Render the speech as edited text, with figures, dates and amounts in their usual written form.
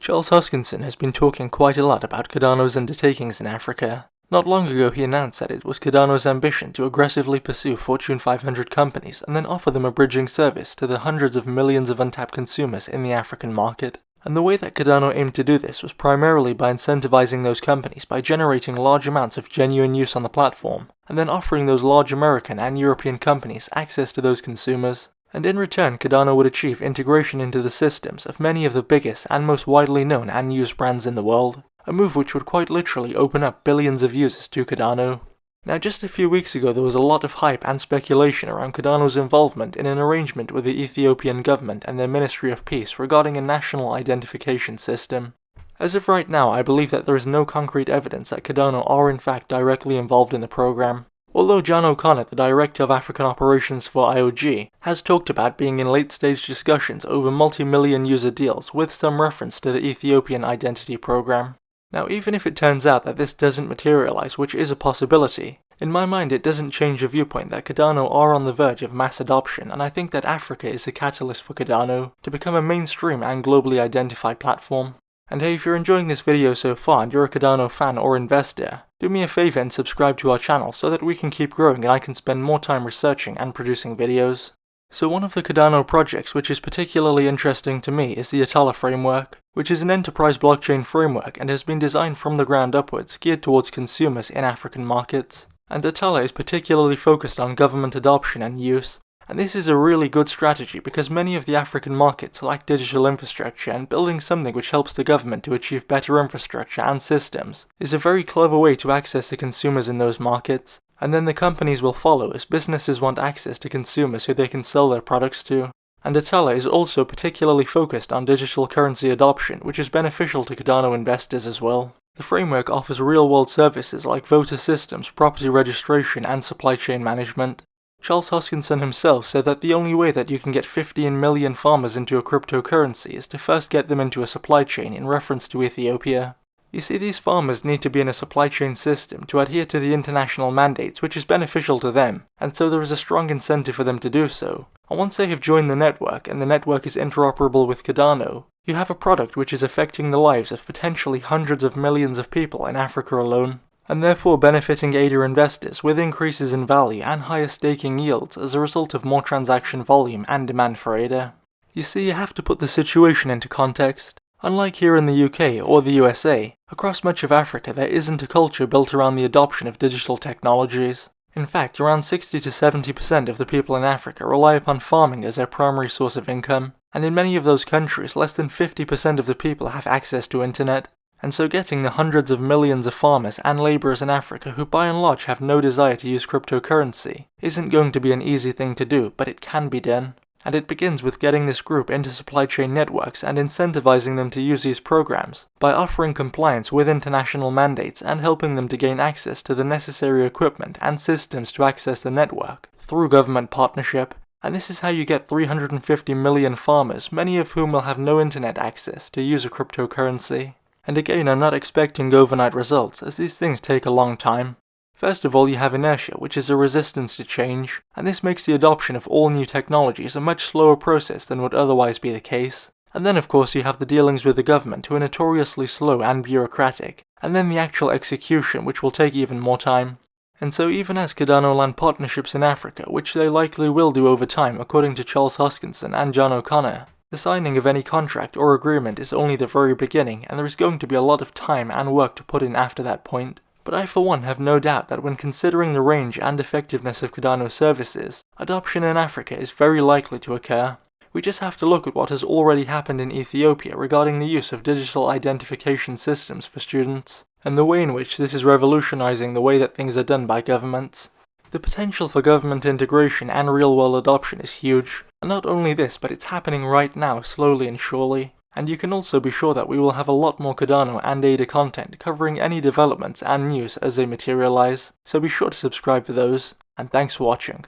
Charles Hoskinson has been talking quite a lot about Cardano's undertakings in Africa. Not long ago he announced that it was Cardano's ambition to aggressively pursue Fortune 500 companies and then offer them a bridging service to the hundreds of millions of untapped consumers in the African market. And the way that Cardano aimed to do this was primarily by incentivizing those companies by generating large amounts of genuine use on the platform, and then offering those large American and European companies access to those consumers. And in return, Cardano would achieve integration into the systems of many of the biggest and most widely known and used brands in the world, a move which would quite literally open up billions of users to Cardano. Now, just a few weeks ago there was a lot of hype and speculation around Cardano's involvement in an arrangement with the Ethiopian government and their Ministry of Peace regarding a national identification system. As of right now, I believe that there is no concrete evidence that Cardano are in fact directly involved in the program. Although John O'Connor, the Director of African Operations for IOG, has talked about being in late-stage discussions over multi-million user deals with some reference to the Ethiopian identity program. Now, even if it turns out that this doesn't materialize, which is a possibility, in my mind it doesn't change the viewpoint that Cardano are on the verge of mass adoption, and I think that Africa is a catalyst for Cardano to become a mainstream and globally identified platform. And hey, if you're enjoying this video so far and you're a Cardano fan or investor, do me a favor and subscribe to our channel so that we can keep growing and I can spend more time researching and producing videos. So one of the Cardano projects which is particularly interesting to me is the Atala framework, which is an enterprise blockchain framework and has been designed from the ground upwards geared towards consumers in African markets. And Atala is particularly focused on government adoption and use. And this is a really good strategy because many of the African markets lack digital infrastructure, and building something which helps the government to achieve better infrastructure and systems is a very clever way to access the consumers in those markets, and then the companies will follow as businesses want access to consumers who they can sell their products to. And Atala is also particularly focused on digital currency adoption, which is beneficial to Cardano investors as well. The framework offers real-world services like voter systems, property registration, and supply chain management. Charles Hoskinson himself said that the only way that you can get 15 million farmers into a cryptocurrency is to first get them into a supply chain in reference to Ethiopia. You see, these farmers need to be in a supply chain system to adhere to the international mandates, which is beneficial to them, and so there is a strong incentive for them to do so. And once they have joined the network and the network is interoperable with Cardano, you have a product which is affecting the lives of potentially hundreds of millions of people in Africa alone, and therefore benefiting ADA investors with increases in value and higher staking yields as a result of more transaction volume and demand for ADA. You see, you have to put the situation into context. Unlike here in the UK or the USA, across much of Africa there isn't a culture built around the adoption of digital technologies. In fact, around 60 to 70% of the people in Africa rely upon farming as their primary source of income, and in many of those countries less than 50% of the people have access to internet. And so getting the hundreds of millions of farmers and labourers in Africa who by and large have no desire to use cryptocurrency isn't going to be an easy thing to do, but it can be done. And it begins with getting this group into supply chain networks and incentivizing them to use these programs by offering compliance with international mandates and helping them to gain access to the necessary equipment and systems to access the network through government partnership. And this is how you get 350 million farmers, many of whom will have no internet access, to use a cryptocurrency. And again, I'm not expecting overnight results, as these things take a long time. First of all, you have inertia, which is a resistance to change, and this makes the adoption of all new technologies a much slower process than would otherwise be the case. And then of course you have the dealings with the government, who are notoriously slow and bureaucratic, and then the actual execution, which will take even more time. And so even as Cardano land partnerships in Africa, which they likely will do over time according to Charles Hoskinson and John O'Connor, the signing of any contract or agreement is only the very beginning, and there is going to be a lot of time and work to put in after that point. But I for one have no doubt that when considering the range and effectiveness of Cardano services, adoption in Africa is very likely to occur. We just have to look at what has already happened in Ethiopia regarding the use of digital identification systems for students, and the way in which this is revolutionizing the way that things are done by governments. The potential for government integration and real-world adoption is huge, and not only this, but it's happening right now slowly and surely. And you can also be sure that we will have a lot more Cardano and ADA content covering any developments and news as they materialize, so be sure to subscribe for those, and thanks for watching.